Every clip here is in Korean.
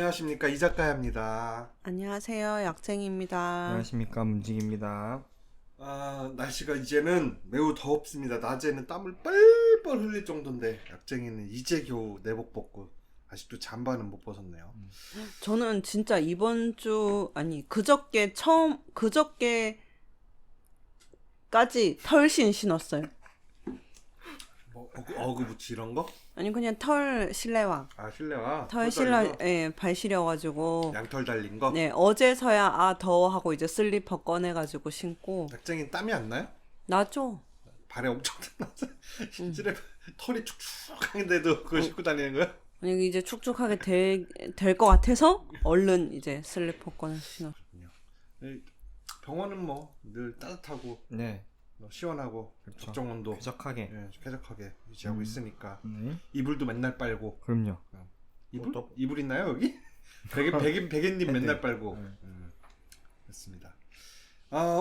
안녕하십니까, 이작가야입니다. 안녕하세요. 약쟁입니다. 안녕하십니까, 문직입니다. 날씨가 이제는 매우 덥습니다. 낮에는 땀을 뻘뻘 흘릴 정도인데 약쟁이는 이제 겨우 내복 벗고 아직도 잠바는 못 벗었네요. 저는 진짜 이번 주 그저께까지 털신 신었어요. 뭐 어그부츠 이런 거? 아니 그냥 털 실내화. 실내화? 털 실내 발 시려가지고. 양털 달린 거? 네, 어제서야 더워 하고 이제 슬리퍼 꺼내가지고 신고. 약쟁이는 땀이 안 나요? 나죠. 발에 엄청 나서 실제로 털이 축축한데도 그걸 신고 다니는 거야? 아니 이제 축축하게 될 것 같아서 얼른 이제 슬리퍼 꺼내 신어. 병원은 뭐 늘 따뜻하고 네, 시원하고 그렇죠. 적정 온도 쾌적하게. 쾌적하게 유지하고 있으니까 네, 이불도 맨날 빨고. 그럼요. 이불? 또- 이불 있나요 여기? 백엔님 맨날 빨고. 네. 그렇습니다.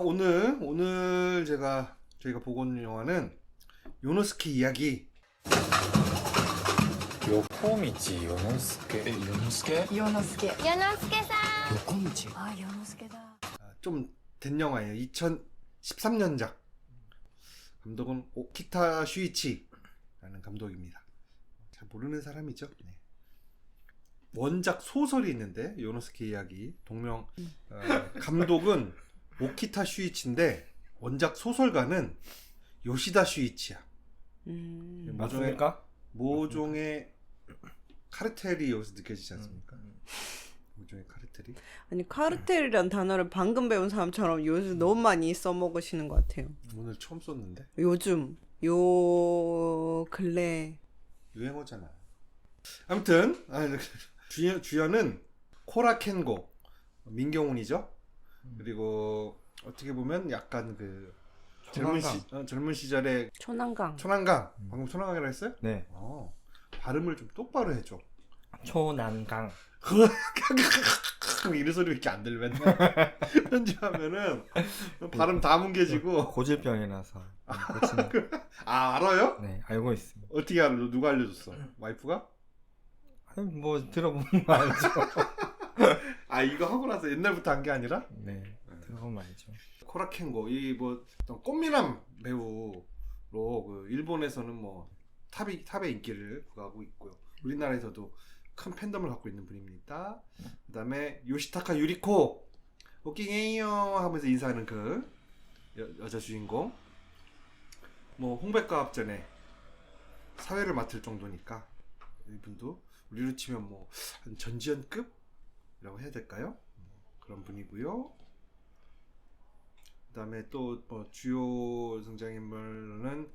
오늘 저희가 보고 있는 영화는 요노스케 이야기. 横道世之助世之助世之助与之助さん横道あ世之助だ 좀 된 영화예요. 2013년작. 감독은 오키타 슈이치라는 감독입니다. 잘 모르는 사람이죠. 네. 원작 소설이 있는데 요노스케 이야기 동명 감독은 오키타 슈이치인데 원작 소설가는 요시다 슈이치야. 맞습니까? 모종의 카르텔이 여기서 느껴지지 않습니까? 모종의 카르텔이. 아니 카르텔이란 단어를 방금 배운 사람처럼 요즘 너무 많이 써먹으시는 것 같아요. 오늘 처음 썼는데 요즘 요 근래 유행어잖아. 아무튼 주연은 코라 켄고 민경훈이죠. 그리고 어떻게 보면 약간 그 젊은 시절에 초난강. 초난강. 방금 초난강이라고 했어요? 네, 발음을 좀 똑바로 해줘. 초난강. 이런 소리 이렇게 안 들려 맨날 편집하면은 발음 다 뭉개지고. 고질병이라서 고치는. 알아요? 네, 알고 있습니다. 어떻게 알아? 누가 알려줬어? 와이프가? 아니, 뭐 들어보면 알죠. 이거 하고 나서 옛날부터 한 게 아니라? 네, 들어보면 알죠. 코라 켄고 이 뭐 꽃미남 배우로 그 일본에서는 뭐 탑의 인기를 구가하고 있고요. 우리나라에서도 큰 팬덤을 갖고 있는 분입니다. 그다음에 요시타카 유리코 오킹해요 하면서 인사하는 그 여자 주인공. 뭐 홍백과 합전에 사회를 맡을 정도니까 이분도 우리로 치면 뭐 한 전지현급이라고 해야 될까요? 그런 분이고요. 그다음에 또 뭐 주요 등장인물은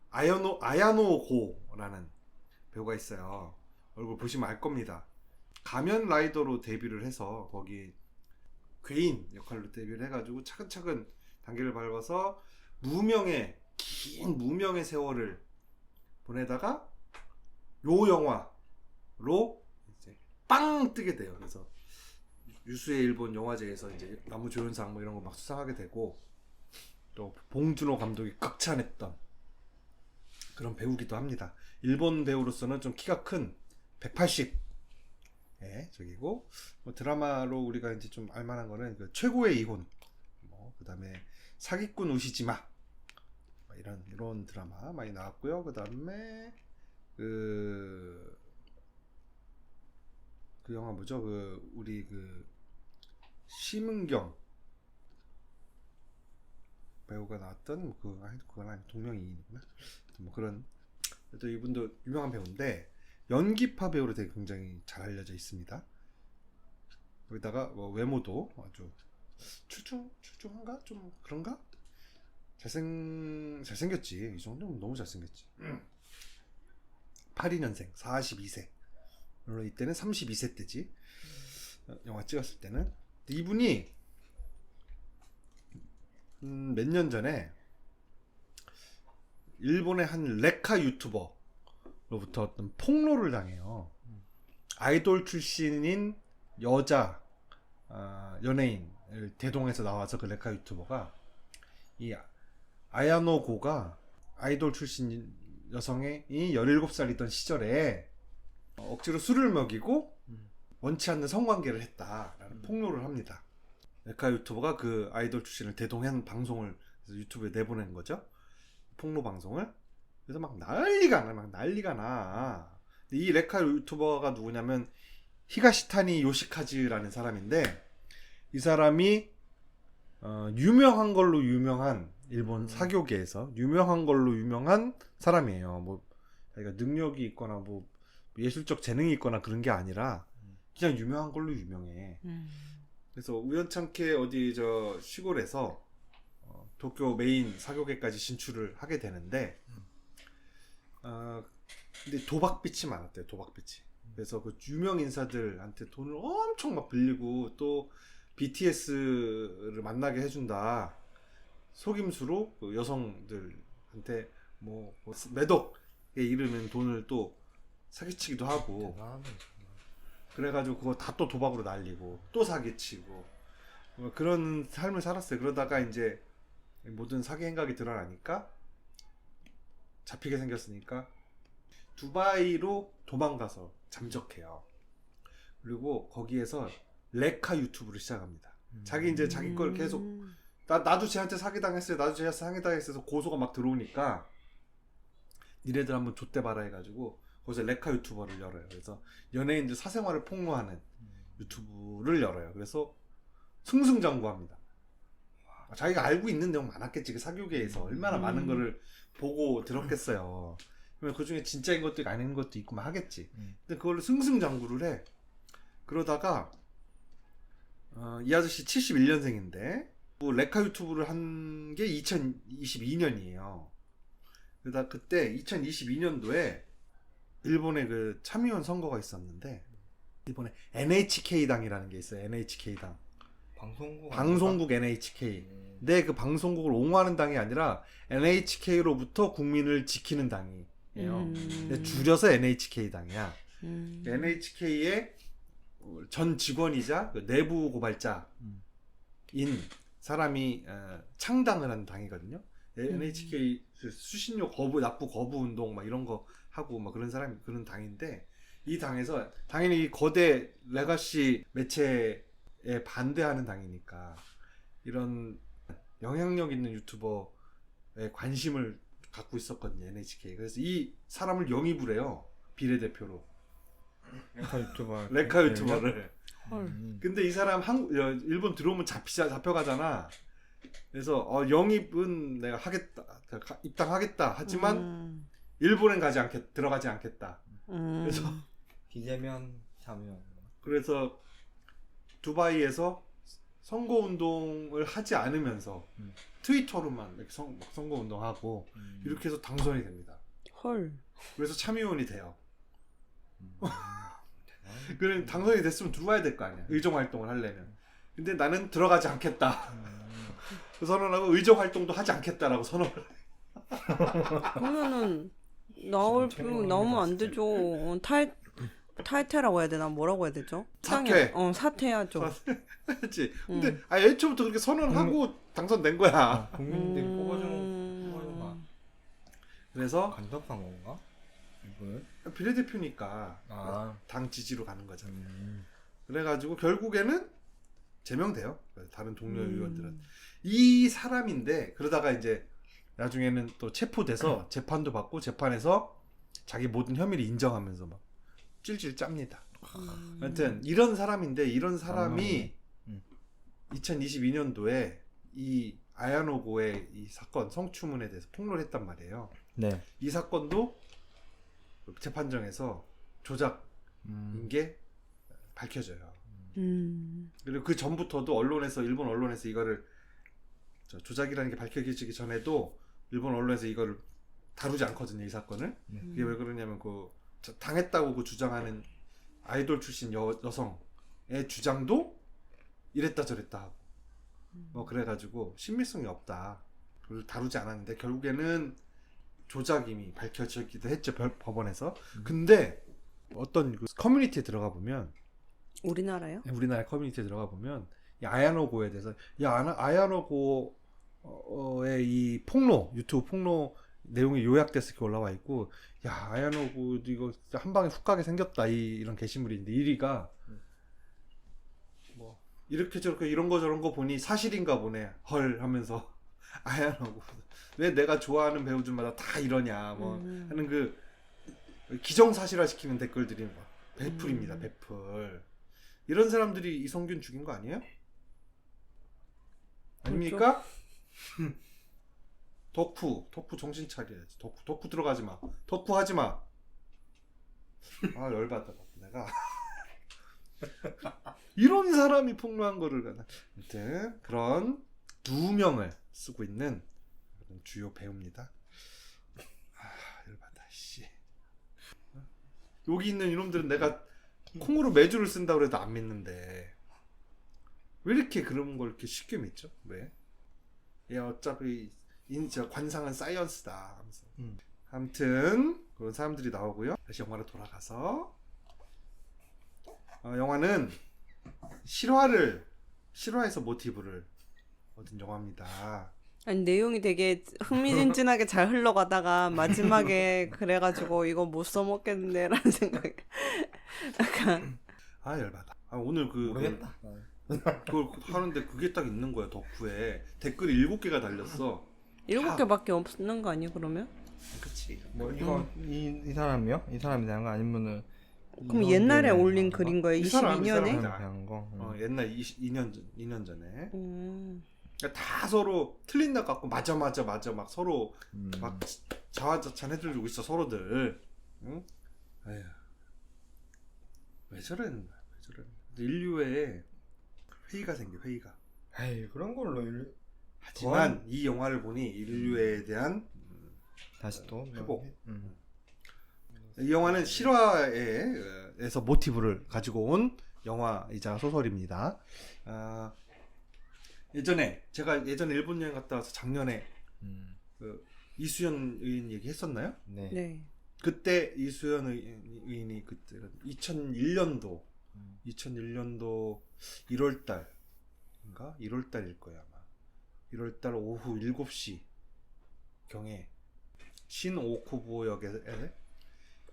아야노 고라는 배우가 있어요. 얼굴 보시면 알 겁니다. 가면 라이더로 데뷔를 해서 거기 괴인 역할로 데뷔를 해가지고 차근차근 단계를 밟아서 긴 무명의 세월을 보내다가 요 영화로 이제 빵 뜨게 돼요. 그래서 유수의 일본 영화제에서 이제 나무조연상 뭐 이런 거 막 수상하게 되고, 또 봉준호 감독이 극찬했던 그런 배우기도 합니다. 일본 배우로서는 좀 키가 큰 180. 저기고 뭐 드라마로 우리가 이제 좀 알만한 거는 그 최고의 이혼, 뭐 그다음에 사기꾼 우시지마, 이런 드라마 많이 나왔고요. 그다음에 그 영화 뭐죠? 우리 심은경 배우가 나왔던 그건 아니 동명이인이구나. 뭐 그런, 또 이분도 유명한 배우인데 연기파 배우로 되게 굉장히 잘 알려져 있습니다. 거기다가 뭐 외모도 아주 출중한가? 좀 그런가? 잘생겼지. 이 정도면 너무 잘생겼지. 82년생 42세. 물론 이때는 32세 때지. 영화 찍었을 때는. 이분이 몇 년 전에 일본의 한 레카 유튜버로부터 어떤 폭로를 당해요. 아이돌 출신인 여자 연예인을 대동해서 나와서 그 레카 유튜버가 이 아야노 고가 아이돌 출신 여성이 17살이던 시절에 억지로 술을 먹이고 원치 않는 성관계를 했다라는 폭로를 합니다. 레카 유튜버가 그 아이돌 출신을 대동한 방송을 유튜브에 내보낸 거죠. 폭로 방송을. 그래서 막 난리가 나. 이 레카 유튜버가 누구냐면 히가시타니 요시카즈라는 사람인데, 이 사람이 유명한 걸로 유명한 일본 사교계에서 유명한 걸로 유명한 사람이에요. 뭐 자기가 능력이 있거나 뭐 예술적 재능이 있거나 그런 게 아니라 그냥 유명한 걸로 유명해. 그래서 우연찮게 어디 저 시골에서 도쿄 메인 사교계까지 진출을 하게 되는데, 근데 도박빛이 많았대요. 도박빛이. 그래서 그 유명 인사들한테 돈을 엄청 막 빌리고, 또 BTS를 만나게 해준다 속임수로 그 여성들한테 뭐 매덕에 이르는 돈을 또 사기치기도 하고, 대단하네. 그래가지고 그거 다 또 도박으로 날리고 또 사기치고 뭐 그런 삶을 살았어요. 그러다가 이제 모든 사기 행각이 드러나니까, 잡히게 생겼으니까 두바이로 도망가서 잠적해요. 그리고 거기에서 레카 유튜브를 시작합니다. 자기 이제 자기 걸 계속 나도 쟤한테 사기당했어요. 나도 쟤한테 사기당했어요. 고소가 막 들어오니까 니네들 한번 좆대 봐라 해가지고 거기서 레카 유튜버를 열어요. 그래서 연예인들 사생활을 폭로하는 유튜브를 열어요. 그래서 승승장구합니다. 자기가 알고 있는 내용 많았겠지. 그 사교계에서 얼마나 많은 거를 보고 들었겠어요. 그러면 그 중에 진짜인 것도 있고 아닌 것도 있고 막 하겠지. 근데 그걸로 승승장구를 해. 그러다가 이 아저씨 71년생인데 레카 유튜브를 한 게 2022년이에요. 그러다 그때 2022년도에 일본의 그 참의원 선거가 있었는데, 일본에 NHK당이라는 게 있어요. NHK당. 방송국 NHK. 근데 그 방송국을 옹호하는 당이 아니라 NHK로부터 국민을 지키는 당이에요. 근데 줄여서 NHK당이야. NHK의 전 직원이자 그 내부 고발자인 사람이 창당을 한 당이거든요. NHK 수신료 거부, 납부 거부 운동 막 이런 거 하고 막 그런 사람이, 그런 당인데, 이 당에서 당연히 이 거대 레가시 매체에 반대하는 당이니까 이런 영향력 있는 유튜버에 관심을 갖고 있었거든요, NHK. 그래서 이 사람을 영입을 해요, 비례대표로. 레카 유튜버. 레카 유튜버를. 헐. 근데 이 사람 일본 들어오면 잡혀가잖아. 그래서 영입은 내가 하겠다, 입당하겠다 하지만 일본엔 들어가지 않겠다. 그래서 비대면 참여. 그래서 두바이에서 선거 운동을 하지 않으면서 트위터로만 이렇게 선거 운동하고 이렇게 해서 당선이 됩니다. 헐. 그래서 참의원이 돼요. 그래 당선이 됐으면 들어와야 될 거 아니야, 의정 활동을 하려면. 근데 나는 들어가지 않겠다. 선언하고 의정 활동도 하지 않겠다라고 선언을. 그러면은 나오면 안 되죠. 탈퇴라고 해야 되나? 뭐라고 해야 되죠? 사퇴. 사퇴하죠. 그렇지. 근데 애초부터 그렇게 선언하고 당선된 거야. 국민들이 뽑아주는 거. 그래서 간접한 건가? 이거는? 비례대표니까 당 지지로 가는 거잖아. 그래가지고 결국에는 제명돼요. 다른 동료 의원들은. 이 사람인데, 그러다가 이제 나중에는 또 체포돼서 재판도 받고, 재판에서 자기 모든 혐의를 인정하면서 막 찔찔 짭니다. 하여튼 이런 사람인데, 이런 사람이 2022년도에 이 아야노고의 이 사건, 성추문에 대해서 폭로를 했단 말이에요. 네. 이 사건도 재판정에서 조작인 게 밝혀져요. 그리고 그 전부터도 일본 언론에서 이거를 조작이라는 게 밝혀지기 전에도 일본 언론에서 이거를 다루지 않거든요, 이 사건을. 그게 왜 그러냐면 당했다고 그 주장하는 아이돌 출신 여성의 주장도 이랬다 저랬다 하고 뭐 그래가지고 신빙성이 없다. 그걸 다루지 않았는데 결국에는 조작임이 밝혀지기도 했죠, 법원에서. 근데 어떤 그 커뮤니티에 들어가 보면, 우리나라요? 우리나라 커뮤니티에 들어가 보면 이 아야노고에 대해서, 아야노고의 이 유튜브 폭로 내용이 요약돼서 이렇게 올라와 있고, 아야노고 이거 한 방에 훅 가게 생겼다, 이런 게시물이 있는데 1위가 이렇게 저렇게 이런 거 저런 거 보니 사실인가 보네. 헐 하면서 아야노고 왜 내가 좋아하는 배우들마다 다 이러냐 뭐 하는 그 기정사실화 시키는 댓글들이 막 배풀입니다. 배풀. 이런 사람들이 이성균 죽인 거 아니에요? 아닙니까? 덕후 정신 차려야지. 덕후 들어가지 마. 덕후 하지 마. 아 열받아 내가. 이런 사람이 폭로한 거를 가나. 아무튼 그런 누명을 쓰고 있는 그런 주요 배우입니다. 아 열받아 씨. 여기 있는 이놈들은 내가 콩으로 매주를 쓴다고 해도 안 믿는데 왜 이렇게 그런 걸 이렇게 쉽게 믿죠? 왜? 얘 어차피 인자 관상은 사이언스다 하면서. 아무튼 그런 사람들이 나오고요. 다시 영화로 돌아가서 영화는 실화에서 모티브를 얻은 영화입니다. 아니 내용이 되게 흥미진진하게 잘 흘러가다가 마지막에 그래가지고 이거 못 써먹겠는데라는 생각이 약간 아 열받아. 오늘 모르겠다. 그걸 하는데 그게 딱 있는 거야. 덕후에 댓글이 7개가 달렸어. 7개밖에 없는 거 아니야 그러면? 그치. 뭐 이거 이 사람이요? 이 사람이 대한 거 아니면은 그럼 옛날에 올린 글인 거예요? 이 사람, 22년에? 대한 거. 옛날 2년 전에. 음. 그러니까 다 서로 틀린다 갖고 맞아 막 서로 막 자화자찬 해주고 있어 서로들. 응? 에휴. 왜 저러는 거야? 왜 저러는 거야? 인류에 회의가 생겨. 회의가. 에이 그런 걸로 하지만 이 영화를 보니 인류에 대한 다시 또 회복. 이 영화는 실화에서 모티브를 가지고 온 영화이자 소설입니다. 제가 예전에 일본 여행 갔다 와서 작년에 그 이수연 의원 얘기했었나요? 네. 네. 그때 이수연 의원이 그때 2001년도 1월달인가 1월달일 거야 아마 1월달 오후 7시 경에 신오쿠보역에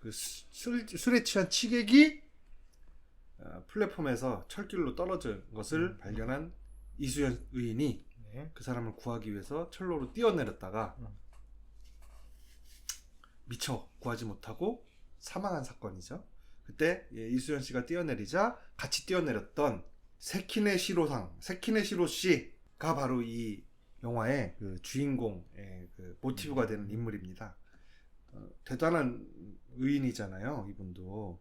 그 술에 취한 취객이 플랫폼에서 철길로 떨어진 것을 발견한 이수연 의인이 네. 그 사람을 구하기 위해서 철로로 뛰어내렸다가 미처 구하지 못하고 사망한 사건이죠. 그때 이수연 씨가 뛰어내리자 같이 뛰어내렸던 세키네 시로 씨가 바로 이 영화의 그 주인공의 그 모티브가 되는 인물입니다. 대단한 의인이잖아요, 이분도.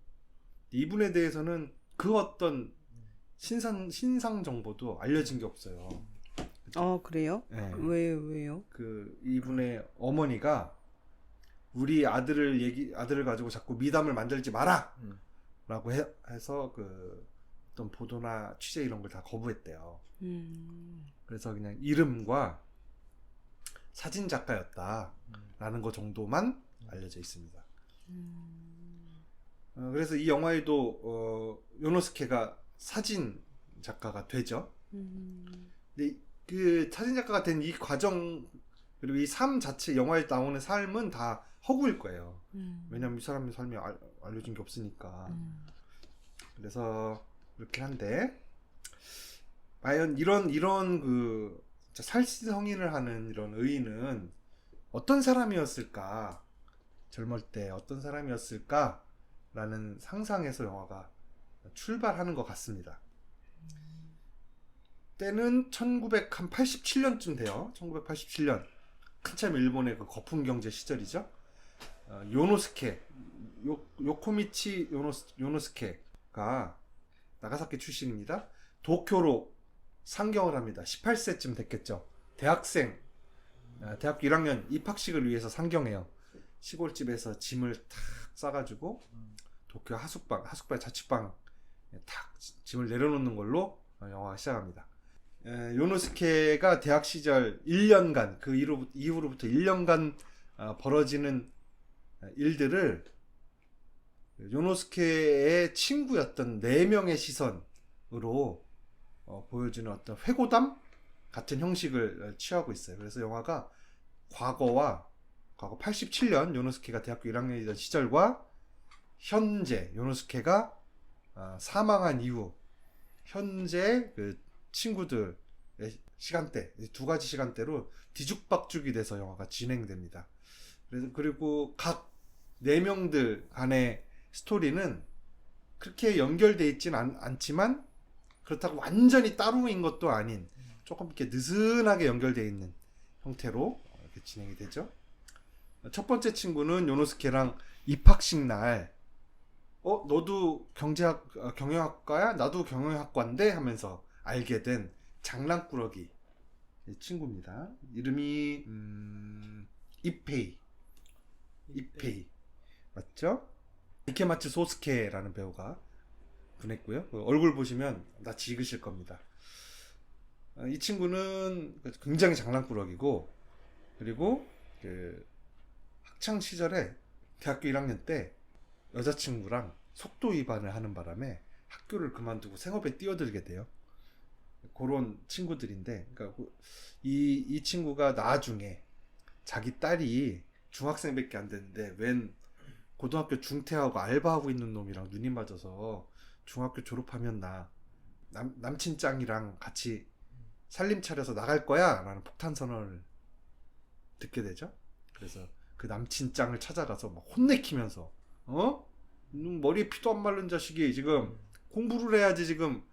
이분에 대해서는 그 어떤 신상 정보도 알려진 게 없어요. 그래요? 네. 왜요? 그 이분의 어머니가 우리 아들을 가지고 자꾸 미담을 만들지 마라! 라고 해서 그 어떤 보도나 취재 이런 걸 다 거부했대요. 그래서 그냥 이름과 사진 작가였다라는 거 정도만 알려져 있습니다. 그래서 이 영화에도 요노스케가 사진 작가가 되죠. 근데 그 사진 작가가 된 이 과정 그리고 이 삶 자체 영화에 나오는 삶은 다 허구일 거예요. 왜냐면 이 사람의 삶이 알려진 게 없으니까. 그래서 그렇긴 한데 과연 이런 그 살신성인을 하는 이런 의인은 어떤 사람이었을까? 젊을 때 어떤 사람이었을까? 라는 상상에서 영화가 출발하는 것 같습니다. 때는 1987년쯤 돼요. 1987년 한참 일본의 그 거품 경제 시절이죠. 요코미치 요노스케가 나가사키 출신입니다. 도쿄로 상경을 합니다. 18세쯤 됐겠죠. 대학교 1학년 입학식을 위해서 상경해요. 시골집에서 짐을 탁 싸가지고 도쿄 하숙발 자취방에 탁 짐을 내려놓는 걸로 영화가 시작합니다. 요노스케가 대학 시절 1년간 그 이후로부터 1년간 벌어지는 일들을 요노스케의 친구였던 4명의 시선으로 보여주는 어떤 회고담 같은 형식을 취하고 있어요. 그래서 영화가 과거 87년 요노스케가 대학교 1학년이던 시절과 현재 요노스케가 사망한 이후 현재 그 친구들의 시간대, 두 가지 시간대로 뒤죽박죽이 돼서 영화가 진행됩니다. 그리고 각 네 명들 간의 스토리는 그렇게 연결돼 있진 않지만 그렇다고 완전히 따로인 것도 아닌 조금 이렇게 느슨하게 연결돼 있는 형태로 이렇게 진행이 되죠. 첫 번째 친구는 요노스케랑 입학식 날 너도 경영학과야? 나도 경영학과인데 하면서 알게 된 장난꾸러기 친구입니다. 이름이 이페이 맞죠? 이케마츠 소스케라는 배우가 분했고요. 얼굴 보시면 나 지그실 겁니다. 이 친구는 굉장히 장난꾸러기고, 그리고 그 학창 시절에 대학교 1학년 때 여자친구랑 속도 위반을 하는 바람에 학교를 그만두고 생업에 뛰어들게 돼요. 그런 친구들인데, 그러니까 이 친구가 나중에 자기 딸이 중학생밖에 안 됐는데 웬 고등학교 중퇴하고 알바하고 있는 놈이랑 눈이 맞아서 중학교 졸업하면 나 남친 짱이랑 같이 살림 차려서 나갈 거야 라는 폭탄 선언을 듣게 되죠. 그래서 그 남친 짱을 찾아가서 막 혼내키면서 머리에 피도 안 마른 자식이 지금 공부를 해야지 지금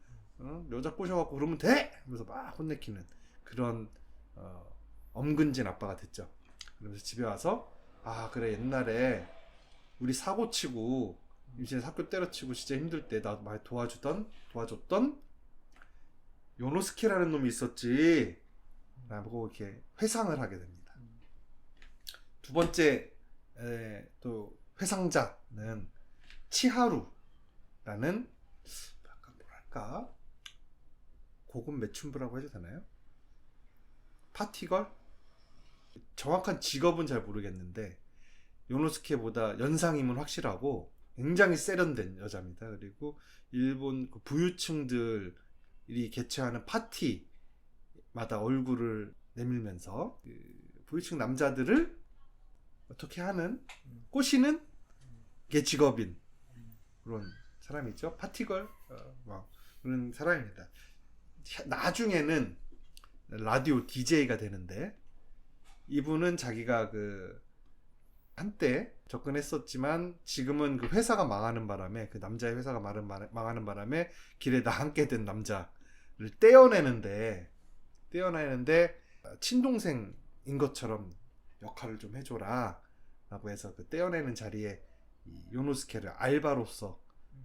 여자 꼬셔갖고 그러면 돼? 하면서 막 혼내키는 그런 엄근진 아빠가 됐죠. 그러면서 집에 와서 그래 옛날에 우리 사고치고 임신해서 학교 때려치고 진짜 힘들 때 나 많이 도와줬던 요노스케라는 놈이 있었지 라고 이렇게 회상을 하게 됩니다. 두 번째 또 회상자는 치하루라는 약간 뭐랄까 고급 매춘부라고 해도 되나요? 파티걸? 정확한 직업은 잘 모르겠는데 요노스케보다 연상임은 확실하고 굉장히 세련된 여자입니다. 그리고 일본 그 부유층들이 개최하는 파티마다 얼굴을 내밀면서 그 부유층 남자들을 어떻게 하는 꼬시는 게 직업인 그런 사람이죠. 파티걸 그런 사람입니다. 나중에는 라디오 DJ가 되는데 이분은 자기가 그 한때 접근했었지만 지금은 그 회사가 망하는 바람에 그 남자의 회사가 망하는 바람에 길에 나앉게 된 남자를 떼어내는데 친동생인 것처럼 역할을 좀 해줘라 라고 해서 그 떼어내는 자리에 이 요노스케를 알바로서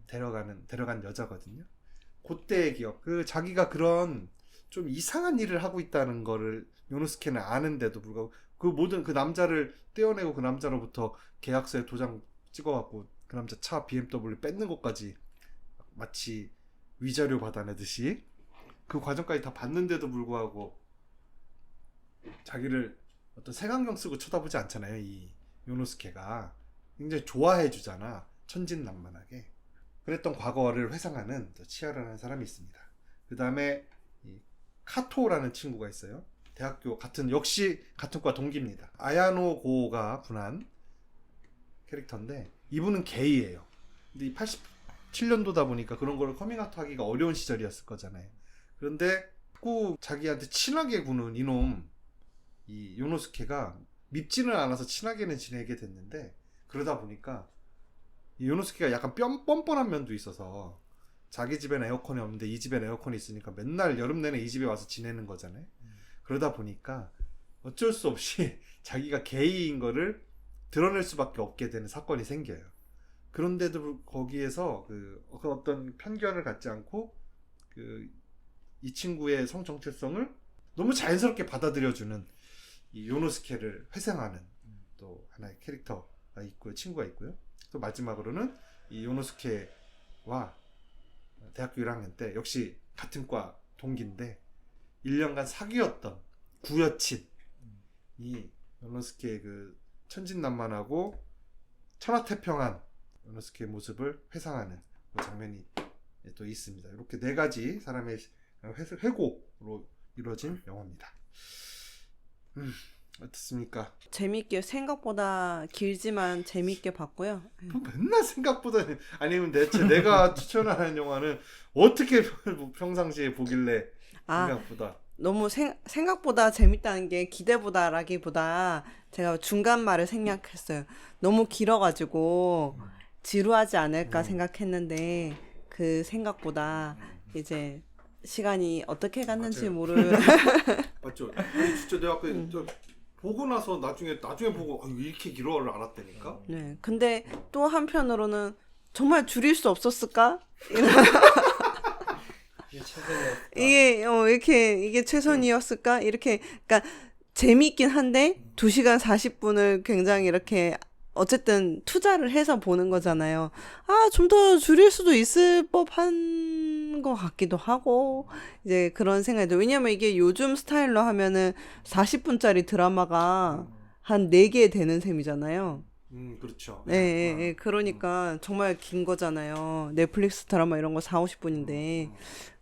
데려간 여자거든요. 그때의 기억, 그 자기가 그런 좀 이상한 일을 하고 있다는 거를 요노스케는 아는데도 불구하고 그 모든 그 남자를 떼어내고 그 남자로부터 계약서에 도장 찍어갖고 그 남자 차 BMW 뺏는 것까지 마치 위자료 받아내듯이 그 과정까지 다 봤는데도 불구하고 자기를 어떤 색안경 쓰고 쳐다보지 않잖아요. 이 요노스케가 굉장히 좋아해 주잖아. 천진난만하게. 그랬던 과거를 회상하는 치아라는 사람이 있습니다. 그 다음에 카토라는 친구가 있어요. 대학교 역시 같은 과 동기입니다. 아야노 고가 분한 캐릭터인데 이분은 게이예요. 근데 87년도다 보니까 그런 걸 커밍아웃 하기가 어려운 시절이었을 거잖아요. 그런데 자꾸 자기한테 친하게 구는 이놈 이 요노스케가 밉지는 않아서 친하게는 지내게 됐는데 그러다 보니까 이 요노스케가 약간 뻔뻔한 면도 있어서 자기 집엔 에어컨이 없는데 이 집엔 에어컨이 있으니까 맨날 여름 내내 이 집에 와서 지내는 거잖아요. 그러다 보니까 어쩔 수 없이 자기가 게이인 거를 드러낼 수밖에 없게 되는 사건이 생겨요. 그런데도 거기에서 그 어떤 편견을 갖지 않고 이 친구의 성 정체성을 너무 자연스럽게 받아들여주는 이 요노스케를 회상하는 또 하나의 캐릭터가 있고요, 친구가 있고요. 또 마지막으로는 이 요노스케와 대학교 1학년 때 역시 같은 과 동기인데 1년간 사귀었던 구여친 이 요노스케의 그 천진난만하고 천하태평한 요노스케의 모습을 회상하는 그 장면이 또 있습니다. 이렇게 네 가지 사람의 회고로 이루어진 영화입니다. 어떻습니까? 재밌게 생각보다 길지만 재밌게 봤고요. 뭐 맨날 생각보다 아니면 대체 내가 추천하는 영화는 어떻게 평상시에 보길래 아, 생각보다. 너무 생각보다 재밌다는 게 기대보다라기보다 제가 중간 말을 생략했어요. 너무 길어가지고 지루하지 않을까 생각했는데 그 생각보다 이제 시간이 어떻게 갔는지 맞아요. 맞죠? 아니 진짜 내가 저 보고 나서 나중에 보고 이렇게 길어를 알았다니까. 네. 근데 또 한편으로는 정말 줄일 수 없었을까? 이게 최선이었다. 이게 이게 최선이었을까? 이렇게 그러니까 재미있긴 한데 2시간 40분을 굉장히 이렇게 어쨌든 투자를 해서 보는 거잖아요. 아, 좀 더 줄일 수도 있을 법한 것 같기도 하고 이제 그런 생각이 들어요. 왜냐면 이게 요즘 스타일로 하면은 40분짜리 드라마가 한 4개 되는 셈이잖아요. 그렇죠. 예, 예, 예. 그러니까 정말 긴 거잖아요. 넷플릭스 드라마 이런 거 4, 50분인데.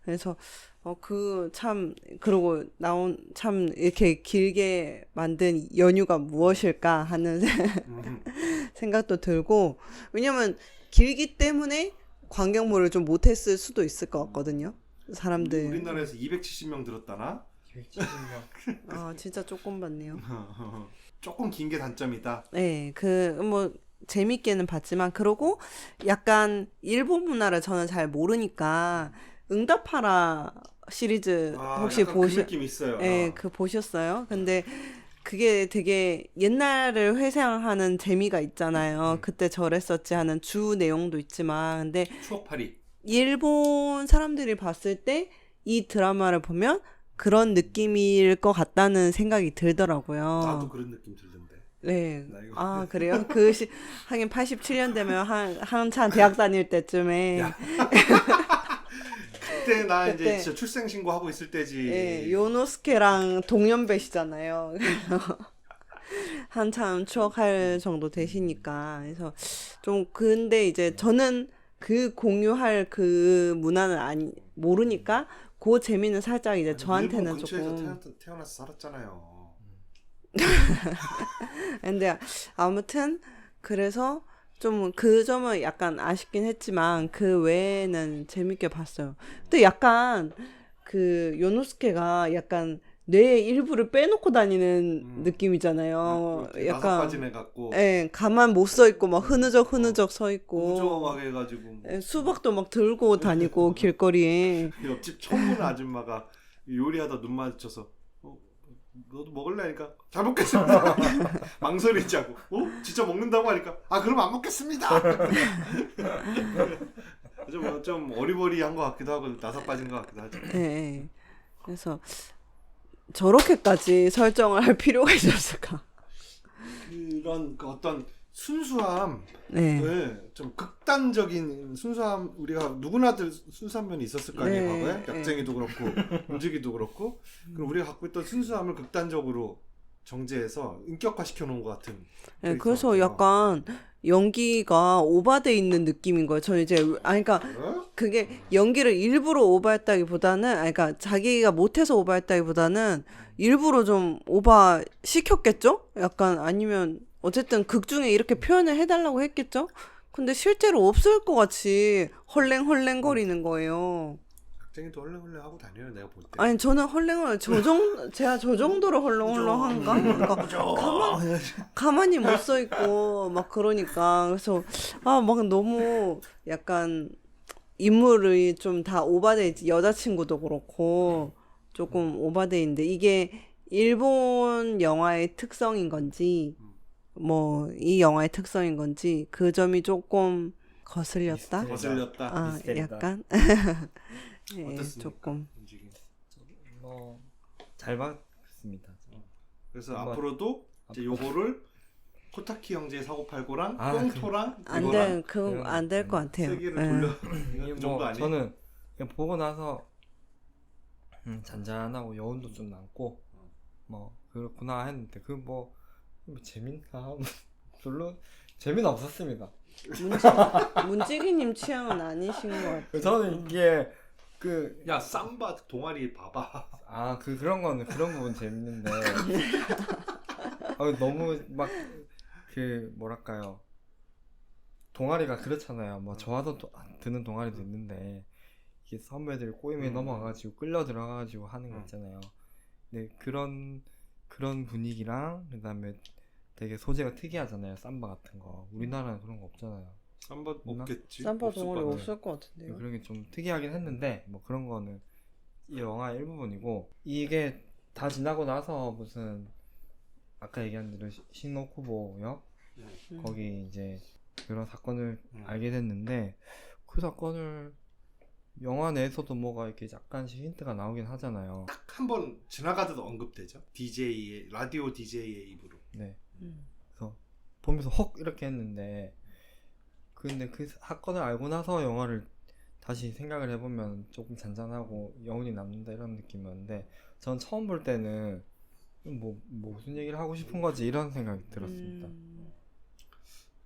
그래서 그러고 나온 참 이렇게 길게 만든 연유가 무엇일까 하는 생각도 들고, 왜냐면 길기 때문에 관객물을 좀 못했을 수도 있을 것 같거든요. 사람들. 우리나라에서 270명 들었다나? 270명. 아, 진짜 조금 봤네요. 조금 긴 게 단점이다. 네, 재밌게는 봤지만, 그러고 약간 일본 문화를 저는 잘 모르니까, 응답하라 시리즈 혹시 약간 그 느낌 있어요. 예, 보셨어요? 근데 그게 되게 옛날을 회상하는 재미가 있잖아요. 그때 저랬었지 하는 주 내용도 있지만, 근데 추억팔이. 일본 사람들이 봤을 때 이 드라마를 보면 그런 느낌일 것 같다는 생각이 들더라고요. 나도 그런 느낌 들던데. 네. 나 이거- 아, 그래요? 하긴 87년 되면 한참 대학 다닐 때쯤에. 야. 그때 나 이제 그때- 진짜 출생 신고하고 있을 때지. 예, 요노스케랑 동년배시잖아요. 그래서 한참 추억할 정도 되시니까. 그래서 근데 이제 저는 그 공유할 그 문화는 모르니까 그 재미는 살짝 이제 아니, 저한테는 일본 근처에서 조금. 태어나서 살았잖아요. 근데 아무튼 그래서 좀 그 점은 약간 아쉽긴 했지만 그 외에는 재밌게 봤어요. 근데 약간 그 요노스케가 약간 뇌의 일부를 빼놓고 다니는 느낌이잖아요. 나서 약간 빠진 애 같고 예, 가만 못 서 있고 막 흐느적 서 있고 우정하게 해가지고 뭐 예, 수박도 막 들고 다니고 길거리에. 옆집 처음 보는 아줌마가 요리하다 눈 마주쳐서 너도 먹을래 하니까 잘 먹겠습니다. 망설이지 않고 진짜 먹는다고 하니까 그럼 안 먹겠습니다. 좀 어리버리한 것 같기도 하고 나서 빠진 것 같기도 하죠. 예, 예. 그래서 저렇게까지 설정을 할 필요가 있었을까? 그런 그 어떤 순수함, 네. 좀 극단적인 순수함, 우리가 누구나들 순수한 면이 있었을 거 아니에요. 네, 과거에 약쟁이도 그렇고 움직이도 그렇고, 그럼 우리가 갖고 있던 순수함을 극단적으로 정제해서 인격화 시켜놓은 것 같은. 네, 캐릭터 그래서 같아요. 약간 연기가 오바돼 있는 느낌인 거예요. 저는 이제 그러니까 그래? 그게 연기를 일부러 오바했다기보다는 그러니까 자기가 못해서 오바했다기보다는 일부러 좀 오바 시켰겠죠? 약간 아니면 어쨌든 극 중에 이렇게 표현을 해달라고 했겠죠? 근데 실제로 없을 것 같이 헐랭헐랭거리는 거예요. 약쟁이도 헐렁헐렁 하고 다녀요. 내가 볼 때. 아니 저는 헐랭헐랭 제가 저 정도로 헐렁헐렁한가? 그러니까 가만히 못 서 있고 막 그러니까 그래서 막 너무 약간 인물이 좀 다 오바돼 있지. 여자친구도 그렇고 조금 오바돼 있는데 이게 일본 영화의 특성인 건지 뭐 이 영화의 특성인 건지 그 점이 조금 거슬렸다. 거슬렸다. 미스테리다. 약간 예, 어땠습니까? 조금 움직임. 잘 봤습니다. 그래서 한번- 앞으로도 이제 요거를 코타키 형제 4989랑 아, 꽁토랑 안 될 것 같아요. 세 개를 예. 돌려. 이게 그 정도 아니에요? 저는 그냥 보고 나서 잔잔하고 여운도 좀 남고 뭐 그렇구나 했는데 뭐 재밌나 별로 재미는 없었습니다. 문지기님 취향은 아니신 것 같아요. 저는 이게 야 쌈바 동아리 봐봐. 그런 부분 재밌는데 너무 막 뭐랄까요 동아리가 그렇잖아요. 뭐 좋아서 드는 동아리도 있는데 이게 선배들 꼬임에 넘어가가지고 끌려 들어가가지고 하는 거 음. 있잖아요. 네, 그런 분위기랑 그다음에 되게 소재가 특이하잖아요. 삼바 같은 거. 우리나라는 그런 거 없잖아요. 삼바 없나? 없겠지. 삼바 없을 동아리 것 같아. 없을 것 같은데요. 그런 게 좀 특이하긴 했는데 뭐 그런 거는 이 영화의 일부분이고 이게 다 지나고 나서 무슨 아까 얘기한 대로 신노쿠보역 음. 거기 이제 그런 사건을 음. 알게 됐는데 그 사건을 영화 내에서도 뭐가 이렇게 약간씩 힌트가 나오긴 하잖아요. 딱 한 번 지나가듯 언급되죠. DJ의 라디오 DJ의 입으로. 네. 음. 그래서 보면서 헉 이렇게 했는데 근데 그 사건을 알고 나서 영화를 다시 생각을 해보면 조금 잔잔하고 여운이 남는다 이런 느낌이었는데 전 처음 볼 때는 뭐 무슨 얘기를 하고 싶은 거지 이런 생각이 들었습니다.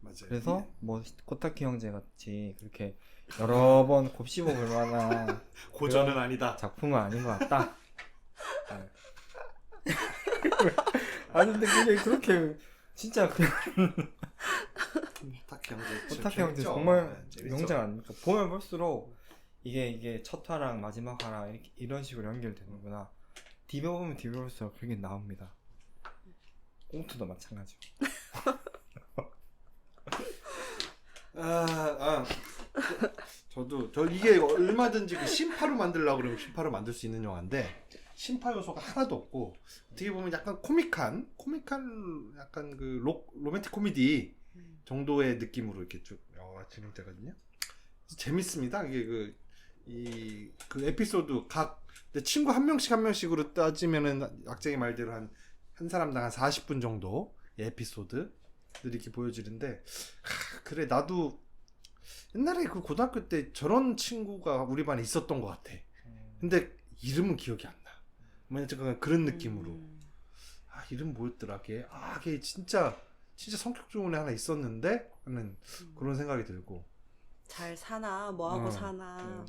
맞아요. 그래서 뭐 코타키 형제 같이 그렇게 여러 번 곱씹어 볼 만한 고전은 그런 아니다. 작품은 아닌 것 같다. 네. 아니 근데 그게 그렇게 진짜 그 코타키 형제. 코타키 형제 재밌죠? 정말 재밌죠? 명작 아닙니까? 보면 볼수록 이게 첫 화랑 마지막 화랑 이런 식으로 연결되는구나. 뒤벼보면 뒤벼볼수록 그게 나옵니다. 꽁트도 마찬가지고. 저도 이게 얼마든지 그 신파로 만들려고 그러면 신파로 만들 수 있는 영화인데 신파 요소가 하나도 없고 어떻게 보면 약간 코믹한 약간 그 로맨틱 코미디 정도의 느낌으로 이렇게 쭉 영화가 진행되거든요. 그래서 재밌습니다. 이게 그 에피소드 내 친구 한 명씩으로 따지면은 악쟁이 말대로 한 사람당 한 40분 정도의 에피소드들이 이렇게 보여지는데 그래 나도 옛날에 그 고등학교 때 저런 친구가 우리 반에 있었던 것 같아. 근데 이름은 기억이 안 나. 뭐냐 잠깐 그런 느낌으로. 이름 뭐였더라 걔. 걔 진짜 성격 좋은 애 하나 있었는데 하는 그런 생각이 들고. 잘 사나 뭐 하고 사나.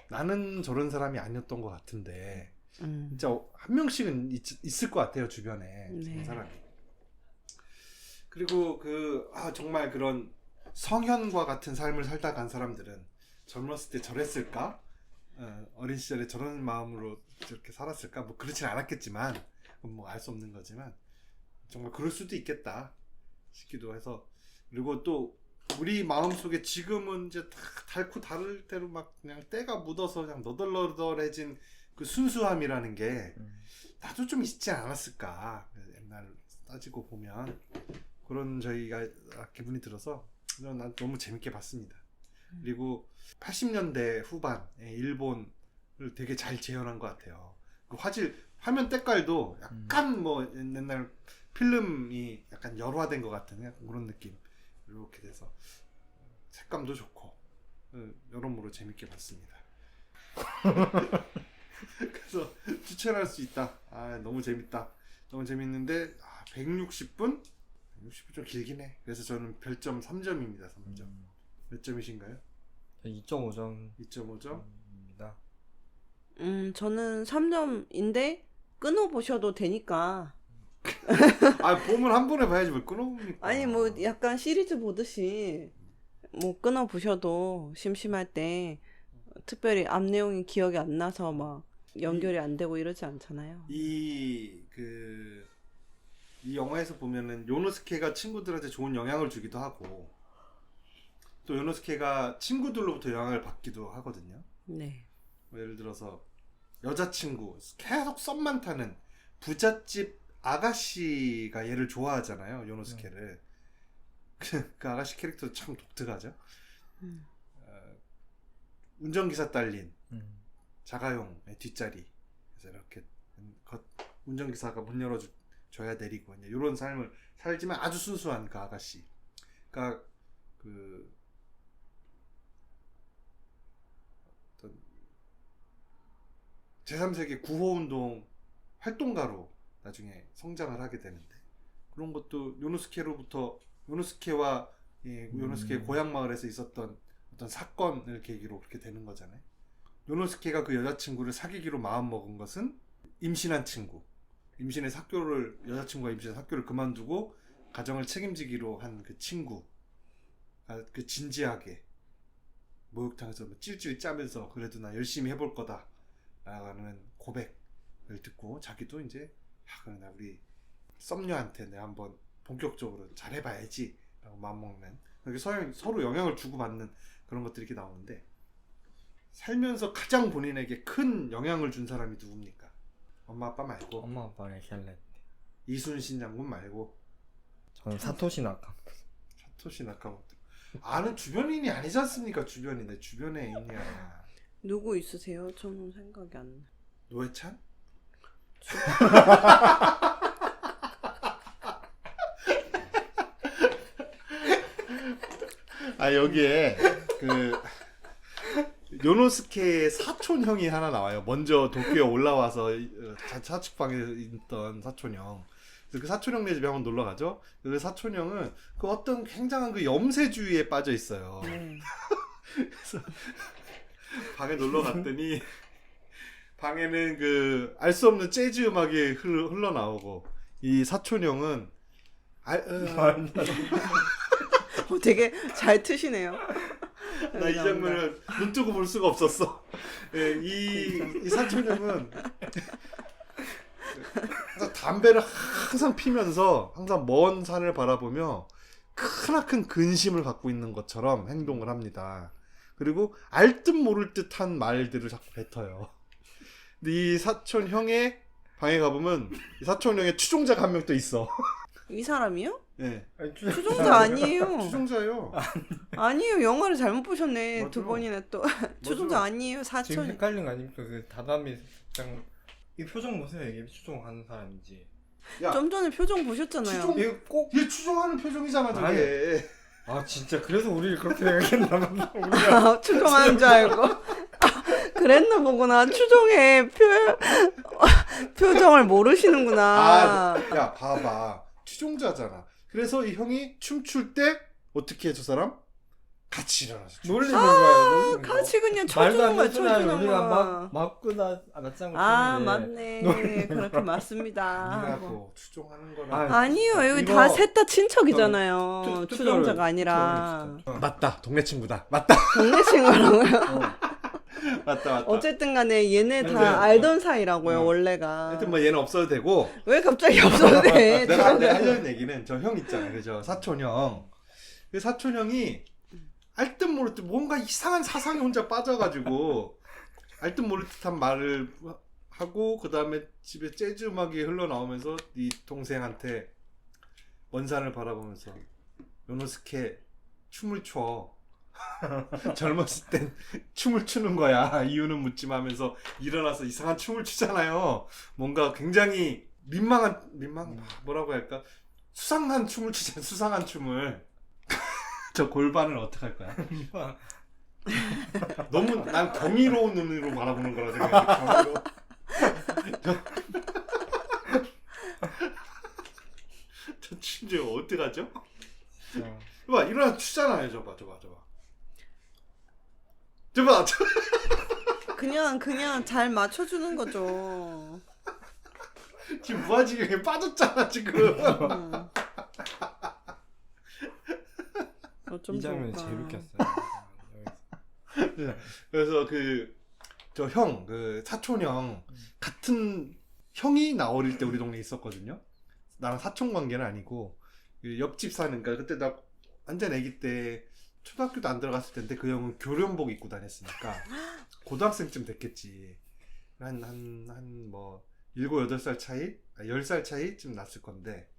나는 저런 사람이 아니었던 것 같은데 진짜 한 명씩은 있을 것 같아요 주변에 네. 그런 사람이. 그리고 정말 그런 성현과 같은 삶을 살다 간 사람들은 젊었을 때 저랬을까? 어린 시절에 저런 마음으로 저렇게 살았을까? 뭐 그렇진 않았겠지만 뭐 알 수 없는 거지만 정말 그럴 수도 있겠다 싶기도 해서. 그리고 또 우리 마음속에 지금은 이제 다 닳고 다를 대로 막 그냥 때가 묻어서 그냥 너덜너덜해진 그 순수함이라는 게 나도 좀 있지 않았을까 옛날 따지고 보면 그런 저희가 기분이 들어서 난 너무 재밌게 봤습니다. 그리고 80년대 후반에 일본을 되게 잘 재현한 것 같아요. 그 화면 때깔도 약간 뭐 옛날 필름이 약간 열화된 것 같은 약간 그런 느낌 이렇게 돼서 색감도 좋고 여러모로 재밌게 봤습니다. 그래서 추천할 수 있다. 너무 재밌다. 너무 재밌는데 160분? 160분 좀 길긴 해. 그래서 저는 별점 3점입니다. 3점. 몇 점이신가요? 2.5점 2.5점? 입니다. 저는 3점인데 끊어보셔도 되니까. 보면 한 번에 봐야지 왜 끊어봅니까? 아니 뭐 약간 시리즈 보듯이 뭐 끊어보셔도 심심할 때 특별히 앞 내용이 기억이 안 나서 막 연결이 안 되고 이러지 않잖아요. 이 영화에서 보면은 요노스케가 친구들한테 좋은 영향을 주기도 하고 또 요노스케가 친구들로부터 영향을 받기도 하거든요. 네. 뭐 예를 들어서 여자친구 계속 썸만 타는 부잣집 아가씨가 얘를 좋아하잖아요. 요노스케를. 그 아가씨 캐릭터 참 독특하죠. 운전기사 딸린 자가용의 뒷자리 그래서 이렇게 운전기사가 문 열어줘야 내리고 이런 삶을 살지만 아주 순수한 그 아가씨가 그 어떤 제3세계 구호운동 활동가로 나중에 성장을 하게 되는데 그런 것도 요노스케와 요노스케의 고향 마을에서 있었던 어떤 사건을 계기로 그렇게 되는 거잖아요. 요노스케가 그 여자친구를 사귀기로 마음먹은 것은 임신한 친구, 여자친구가 임신한 학교를 그만두고 가정을 책임지기로 한 그 친구가 그 진지하게 목욕탕에서 뭐 찔찔 짜면서 그래도 나 열심히 해볼 거다 라는 고백을 듣고 자기도 이제 야, 그래 나 우리 썸녀한테 내가 한번 본격적으로 잘해봐야지 라고 마음먹는 이렇게 서로 영향을 주고받는 그런 것들이 이렇게 나오는데 살면서 가장 본인에게 큰 영향을 준 사람이 누굽니까? 엄마 아빠 말고 엄마 아빠가 이렇게 할래. 이순신 장군 말고 저는 사토시 나카. 사토시 나카모토 아는 주변인이 아니지 않습니까? 주변이 내 주변에 있냐. 누구 있으세요? 저는 생각이 안 나. 노회찬? 아 여기에 그 요노스케의 사촌 형이 하나 나와요. 먼저 도쿄에 올라와서 사측방에 있던 사촌 형. 그래서 그 사촌 형네 집에 한번 놀러 가죠. 그 사촌 형은 그 어떤 굉장한 그 염세주의에 빠져 있어요. 그래서 방에 놀러 갔더니 방에는 그 알 수 없는 재즈 음악이 흘러나오고 이 사촌 형은 되게 잘 트시네요. 나 이 장면을 눈 뜨고 볼 수가 없었어. 예, 이 사촌 형은 항상 담배를 항상 피면서 항상 먼 산을 바라보며 크나큰 근심을 갖고 있는 것처럼 행동을 합니다. 그리고 알 듯 모를 듯한 말들을 자꾸 뱉어요. 근데 이 사촌 형의 방에 가보면 이 사촌 형의 추종자가 한 명 또 있어. 이 사람이요? 예. 추종자 아니에요. 추종자예요. 아니에요. 영화를 잘못 보셨네. 맞아. 두 번이나 또. 추종자 아니에요. 지금 사촌. 헷갈린 거 아닙니까? 그 다다미 장. 이 표정 보세요. 이게 추종하는 사람인지. 야, 좀 전에 표정 보셨잖아요. 추종- 이거 꼭. 얘 추종하는 표정이잖아 저게. 아 진짜 그래서 우리를 그렇게 생각했나 봐. 우리가 추종하는 줄 알고. 그랬나 보구나. 추종의 표정을 모르시는구나. 야 봐봐 추종자잖아. 그래서 이 형이 춤출 때 어떻게 해 저 사람? 같이 일어나서 춤. 놀리는 거야. 놀리는 거. 같이 그냥 말도 안 쳐주는 거야. 되는 소리 쳐주는 우리가 거야. 막 맞구나 맞장구 아 치는데. 맞네. 그렇게 맞습니다. 아니라고 추종하는 거라. 아, 아니요. 여기 이거- 다 셋 다 친척이잖아요. 투표를- 추종자가 아니라 투표를 진짜. 맞다 동네 친구다. 맞다 동네 친구라고요. 맞다. 어쨌든 간에 얘네 다 근데- 알던 사이라고요. 어. 원래가. 하여튼 뭐 얘는 없어도 되고. 왜 갑자기 없어도 돼? 내가 하려는 얘기는 저 형 있잖아. 그죠? 사촌 형. 그 사촌 형이 알 듯 모를 듯 뭔가 이상한 사상에 혼자 빠져가지고 알 듯 모를 듯한 말을 하고 그 다음에 집에 재즈 음악이 흘러나오면서 이 동생한테 먼 산을 바라보면서 요노스케 춤을 춰. 젊었을 땐 춤을 추는 거야. 이유는 묻지마 하면서 일어나서 이상한 춤을 추잖아요. 뭔가 굉장히 뭐라고 할까? 수상한 춤을 추잖아. 수상한 춤을. 저 골반을 어떻게 할 거야? 너무 난 경이로운 눈으로 바라보는 거라 생각해. 경이로. 저 춤 좀 어떡하죠? 진짜. 봐 일어나 추잖아요. 저봐. 그냥 잘 맞춰주는 거죠. 지금 무아지경에 빠졌잖아 지금. 어쩜 이 장면이 좋을까. 제일 웃겼어요. 그래서 저 형, 그 사촌 형 같은 형이 나 어릴 때 우리 동네에 있었거든요. 나랑 사촌 관계는 아니고 그 옆집 사는 그러니까 그때 나 완전 아기 때 초등학교도 안 들어갔을 텐데 그 형은 교련복 입고 다녔으니까 고등학생쯤 됐겠지. 한 뭐 7, 8살 차이? 10살 차이쯤 났을 건데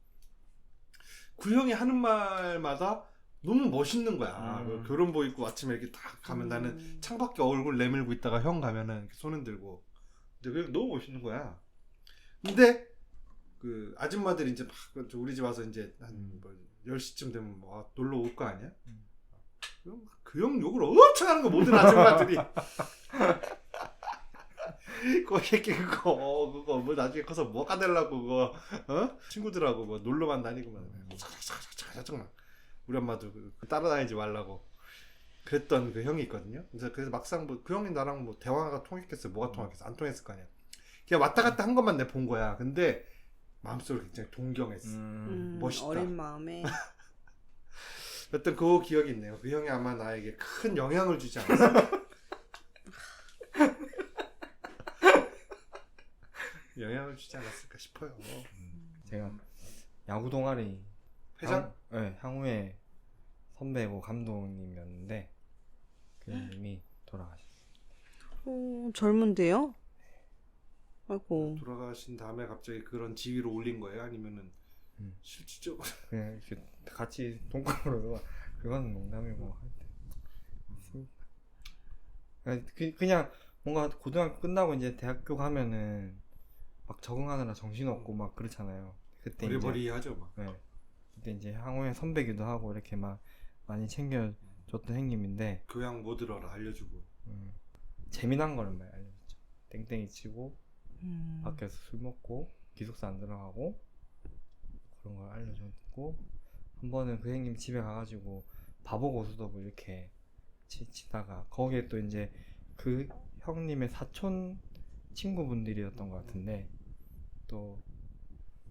그 형이 하는 말마다 너무 멋있는 거야. 교련복 입고 아침에 이렇게 딱 가면 나는 창밖에 얼굴 내밀고 있다가 형 가면은 이렇게 손 흔들고 근데 그게 너무 멋있는 거야. 근데 그 아줌마들이 이제 막 우리 집 와서 이제 한 뭐 10시쯤 되면 뭐 놀러 올 거 아니야? 그럼 그 형 욕을 엄청 하는 거 모든 아줌마들이. 그 새끼 그거 뭐 나중에 커서 뭐가 되려고 그거 친구들하고 뭐 놀러만 다니고만 짜증나. 우리 엄마도 따라다니지 말라고 그랬던 그 형이 있거든요. 그래서 막상 뭐 그 형이 나랑 뭐 대화가 통했겠어요? 뭐가 통했겠어? 안 통했을 거 아니야. 그냥 왔다 갔다 한 것만 내가 본 거야. 근데 마음속으로 굉장히 동경했어. 멋있다. 어린 마음에. 어떤 그 기억이 있네요. 그 형이 아마 나에게 큰 영향을 주지 않았을까. 영향을 주지 않았을까 싶어요. 제가 야구 동아리 회장? 네, 향후에 선배고 감독님이었는데 그 형님이 돌아가셨어요. 젊은데요? 아이고. 돌아가신 다음에 갑자기 그런 지위로 올린 거예요? 아니면은 실질적으로? 그냥 이렇게 같이 동급으로 그건 농담이고 하여튼 그냥 뭔가 고등학교 끝나고 이제 대학교 가면은 막 적응하느라 정신없고 막 그렇잖아요. 그때 이제 버리버리하죠 막. 네. 그때 이제 향후에 선배기도 하고 이렇게 막 많이 챙겨줬던 형님인데 교양 뭐 들어라 알려주고. 재미난 거를 많이 알려줬죠. 땡땡이 치고 음. 밖에서 술 먹고 기숙사 안 들어가고 그런 걸 알려줬고 한 번은 그 형님 집에 가가지고 바보 고수톱을 이렇게 치다가 거기에 또 이제 그 형님의 사촌 친구분들이었던 것 같은데 또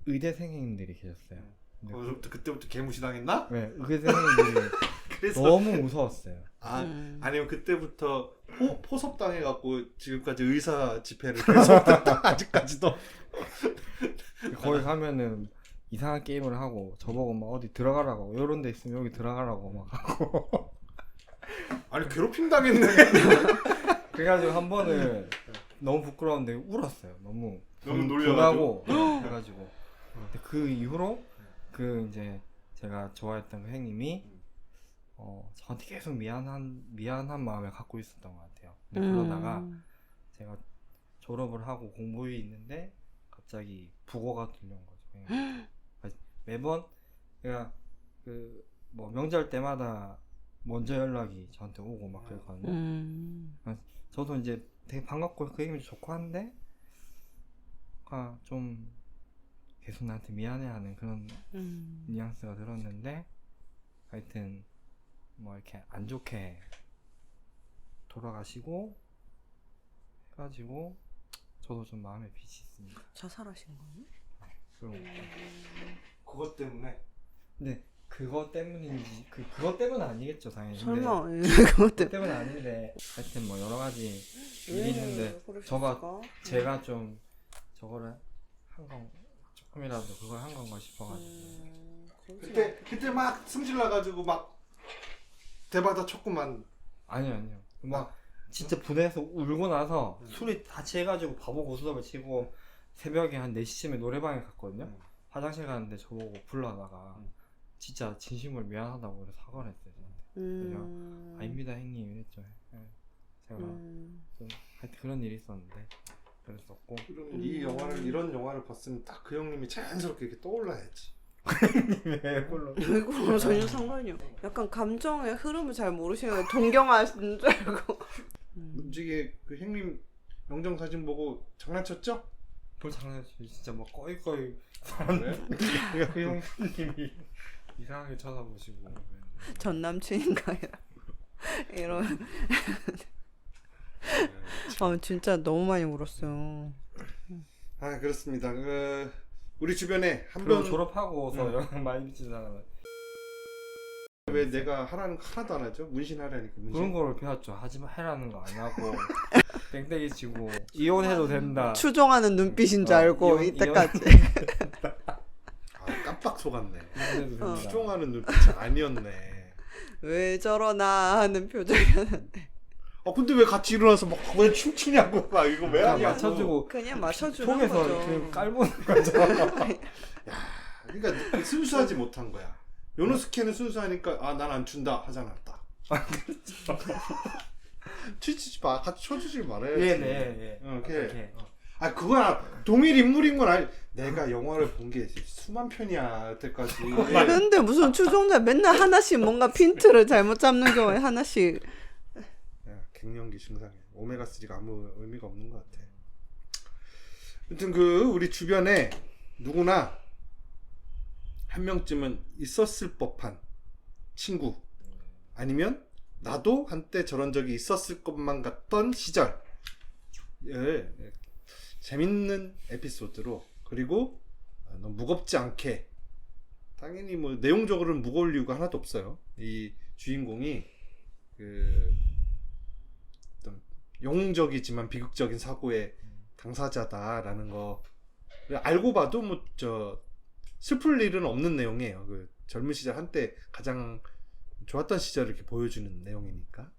의대생님들이 계셨어요. 근데 그때부터 개무시당했나? 네, 의대생님들이 그래서 너무 무서웠어요. 아니면 그때부터 포섭당해갖고 지금까지 의사 집회를 계속했다 아직까지도. 거기 가면은 이상한 게임을 하고 저보고 막 어디 들어가라고 이런 데 있으면 여기 들어가라고 막 하고 아니 괴롭힘 당했네. 그래가지고 한 번은 너무 부끄러운데 울었어요. 너무 놀려가지고. 해가지고 근데 그 이후로 그 이제 제가 좋아했던 그 형님이 저한테 계속 미안한 마음을 갖고 있었던 것 같아요. 근데 그러다가 제가 졸업을 하고 공부에 있는데 갑자기 부고가 들려온 거죠. 매번 제가 그 뭐 명절 때마다 먼저 연락이 저한테 오고 막 그랬거든요. 저도 이제 되게 반갑고 그 형님도 좋고 한데 좀 계속 나한테 미안해하는 그런 뉘앙스가 들었는데 하여튼 뭐 이렇게 안 좋게 돌아가시고 해가지고 저도 좀 마음에 빚이 있습니다. 자살하신 거예요? 그리고 그것 때문에. 근데 그거 때문인지 그거 때문은 아니겠죠 당연히. 설마 근데 그것 그것 때문에. 때문은 아닌데 하여튼 뭐 여러 가지 일이 있는데 그러셨을까? 제가 좀 저거를 한 건 조금이라도 그걸 한 건가 싶어가지고. 그때 막 승질 나가지고 막 대받아 쳤구만. 아니요 막 진짜 분해서 울고 나서 술이 다 취해가지고 바보 고스톱을 치고 새벽에 한 4시쯤에 노래방에 갔거든요. 화장실 가는데 저보고 불러다가 진짜 진심으로 미안하다고 그래서 사과를 했어요. 그래서 아닙니다 형님 이랬죠. 네. 제가 좀 하여튼 그런 일이 있었는데 그랬었고. 그러면 이런 영화를 봤으면 딱 그 형님이 자연스럽게 이렇게 떠올라야지. 왜 불러? 이거 전혀 상관이요. 약간 감정의 흐름을 잘 모르시는 동경하시는 줄 알고. 솔직히 그 형님 영정 사진 보고 장난쳤죠? 뭘 장난치지 진짜 막 꺼이꺼이 네? 그 형님이 이상하게 쳐다보시고 전 남친인가요? 이런. 진짜 너무 많이 울었어요. 아 그렇습니다. 우리 주변에 그리고 한번 졸업하고서 영향 많이 미치는 사람은 왜 내가 하라는 거 하나도 안 하죠? 문신하라니까 문신. 그런 거를 배웠죠. 하지만 해라는 거 안 하고 땡땡이 치고 이혼해도 된다. 추종하는 눈빛인 줄 알고 이때까지. 깜빡 속았네. 이혼해도 된다. 추종하는 눈빛이 아니었네. 왜 저러나 하는 표정이었는데 근데 왜 같이 일어나서 막 왜 춤추냐고 막 이거 왜 그냥 하냐고. 맞춰주고 그냥 맞춰주는 속에서 거죠. 그 깔보는 거죠. 그러니까 순수하지 못한 거야. 요노스케는 순수하니까 난 안 춘다 하잖아 딱. 치지 마. 같이 쳐주질 말아야지. 예. 이렇게. 그거야 동일 인물인 건 아니. 내가 영화를 본 게 수만 편이야 여태까지. 근데 무슨 추종자 맨날 하나씩 뭔가 핀트를 잘못 잡는 경우에 하나씩. 갱년기 증상에 오메가3가 아무 의미가 없는 것 같아. 아무튼 우리 주변에 누구나 한 명쯤은 있었을 법한 친구 아니면 나도 한때 저런 적이 있었을 것만 같던 시절을 재밌는 에피소드로 그리고 너무 무겁지 않게 당연히 뭐 내용적으로는 무거울 이유가 하나도 없어요. 이 주인공이 그 어떤 영웅적이지만 비극적인 사고의 당사자다라는 거 알고 봐도 뭐 저 슬플 일은 없는 내용이에요. 그 젊은 시절 한때 가장 좋았던 시절을 이렇게 보여주는 내용이니까.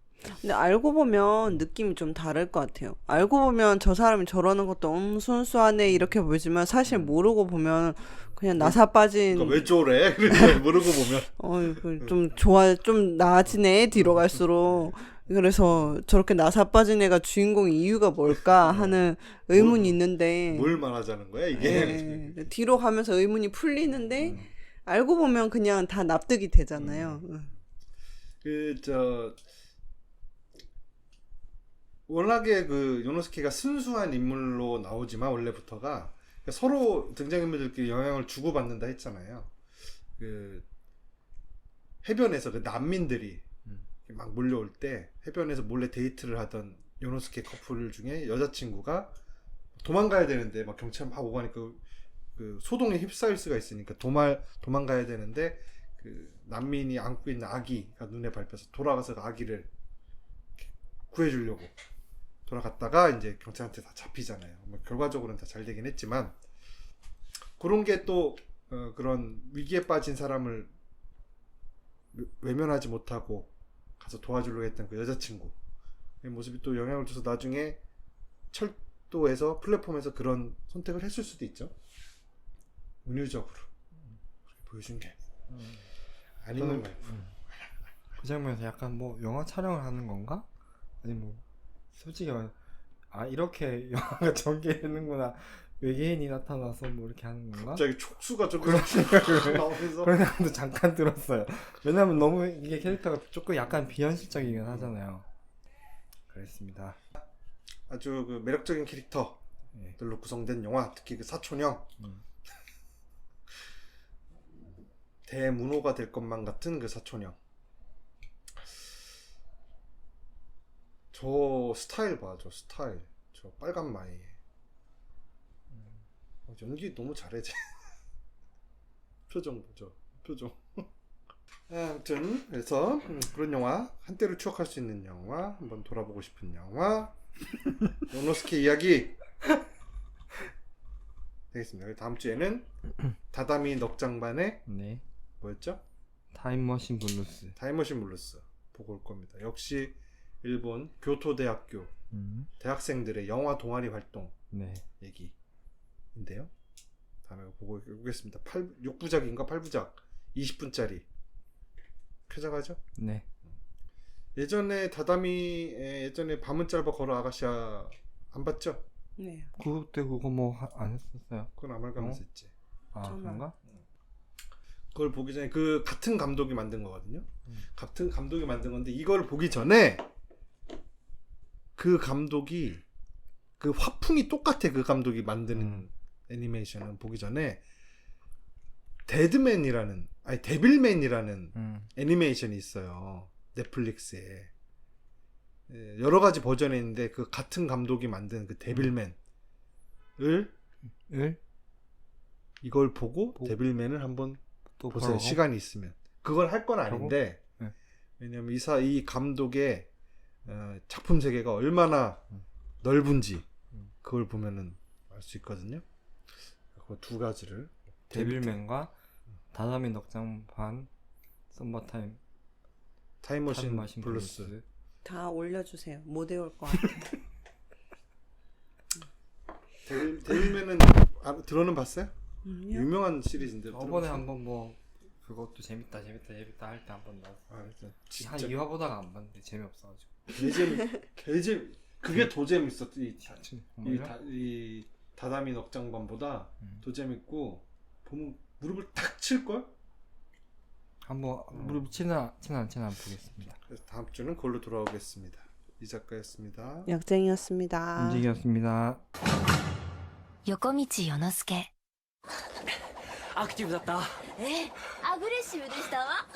근데 알고 보면 느낌이 좀 다를 것 같아요. 알고 보면 저 사람이 저러는 것도 순수하네 이렇게 보이지만 사실 모르고 보면 그냥 나사 빠진 그러니까 왜 저래? 그렇게 모르고 보면 좀 나아지네 뒤로 갈수록. 그래서 저렇게 나사 빠진 애가 주인공의 이유가 뭘까 하는 의문이 있는데 뭘 말하자는 거야 이게? 예, 뒤로 가면서 의문이 풀리는데 알고 보면 그냥 다 납득이 되잖아요. 워낙에 그 요노스케가 순수한 인물로 나오지만 원래부터가 서로 등장인물들끼리 영향을 주고받는다 했잖아요. 그 해변에서 그 난민들이 막 몰려올 때 해변에서 몰래 데이트를 하던 요노스케 커플 중에 여자친구가 도망가야 되는데 막 경찰 막 오고 하니까 그 소동에 휩싸일 수가 있으니까 도망가야 되는데 그 난민이 안고 있는 아기가 눈에 밟혀서 돌아가서 그 아기를 구해주려고 돌아갔다가 이제 경찰한테 다 잡히잖아요. 뭐 결과적으로는 다 잘 되긴 했지만 그런 게 또 그런 위기에 빠진 사람을 외면하지 못하고 가서 도와주려고 했던 그 여자친구 그 모습이 또 영향을 줘서 나중에 철도에서 플랫폼에서 그런 선택을 했을 수도 있죠. 은유적으로 그렇게 보여준 게 아니면 말고 그 장면에서 약간 뭐 영화 촬영을 하는 건가? 아니 뭐 솔직히 이렇게 영화가 전개되는구나. 외계인이 나타나서 뭐 이렇게 하는 건가? 갑자기 촉수가 조금 그런 생각을 나오면서 그런 생각도 잠깐 들었어요. 왜냐면 너무 이게 캐릭터가 조금 약간 비현실적이긴 하잖아요. 그랬습니다. 아주 그 매력적인 캐릭터들로 구성된 영화, 특히 그 사촌형 대문호가 될 것만 같은 그 사촌형. 저 스타일 봐, 저 스타일, 저 빨간 마이. 연기 너무 잘해, 쟤. 표정 보죠, 표정. 아무튼 그래서 그런 영화, 한때를 추억할 수 있는 영화, 한번 돌아보고 싶은 영화, 요노스케 이야기 되겠습니다. 다음 주에는 다다미 넉장반의 네. 뭐였죠? 타임머신 블루스. 타임머신 블루스 보고 올 겁니다. 역시 일본 교토 대학교 대학생들의 영화 동아리 활동 네. 얘기인데요. 다음에 보고 오겠습니다. 6부작인가 8부작 20분짜리 쾌적하죠? 네. 예전에 다다미의 예전에 밤은 짧아 걸어 아가씨야 안 봤죠? 네. 그때 그거 뭐 안 했었어요? 그건 아말가면서 했지. 아 정말. 그런가? 그걸 보기 전에 그 같은 감독이 만든 거거든요. 같은 감독이 만든 건데 이걸 보기 전에 그 감독이 그 화풍이 똑같아. 그 감독이 만드는 애니메이션은 보기 전에 데빌맨이라는 애니메이션이 있어요. 넷플릭스에 여러 가지 버전이 있는데 그 같은 감독이 만든 그 데빌맨을 이걸 보고 데빌맨을 한번 또 보세요. 보라고? 시간이 있으면. 그걸 할 건 아닌데 네. 왜냐면 이 감독의 작품 세계가 얼마나 넓은지 그걸 보면은 알 수 있거든요. 그 두 가지를 데빌맨과 다다미 넉장반 썸머타임 타임머신 블루스. 다 올려주세요. 못 외울 것 같아요. 데빌맨은 들어는 봤어요? 유명한 시리즈인데. 저번에 한번 뭐 그것도 재밌다 할 때 한번 나왔어. 진짜 한 2화 보다가 안 봤는데 재미없어가지고. 개재미. 그게 더 재밌어. 정말요? 이 다다미 넉장반보다 더 재밌고 보면 무릎을 탁 칠걸? 한번 무릎 치나 안 보겠습니다. 그래서 다음 주는 그걸로 돌아오겠습니다. 이 작가였습니다. 약쟁이었습니다. 움직였습니다. 横道世之助アクティブだった。アグレッシブでしたわ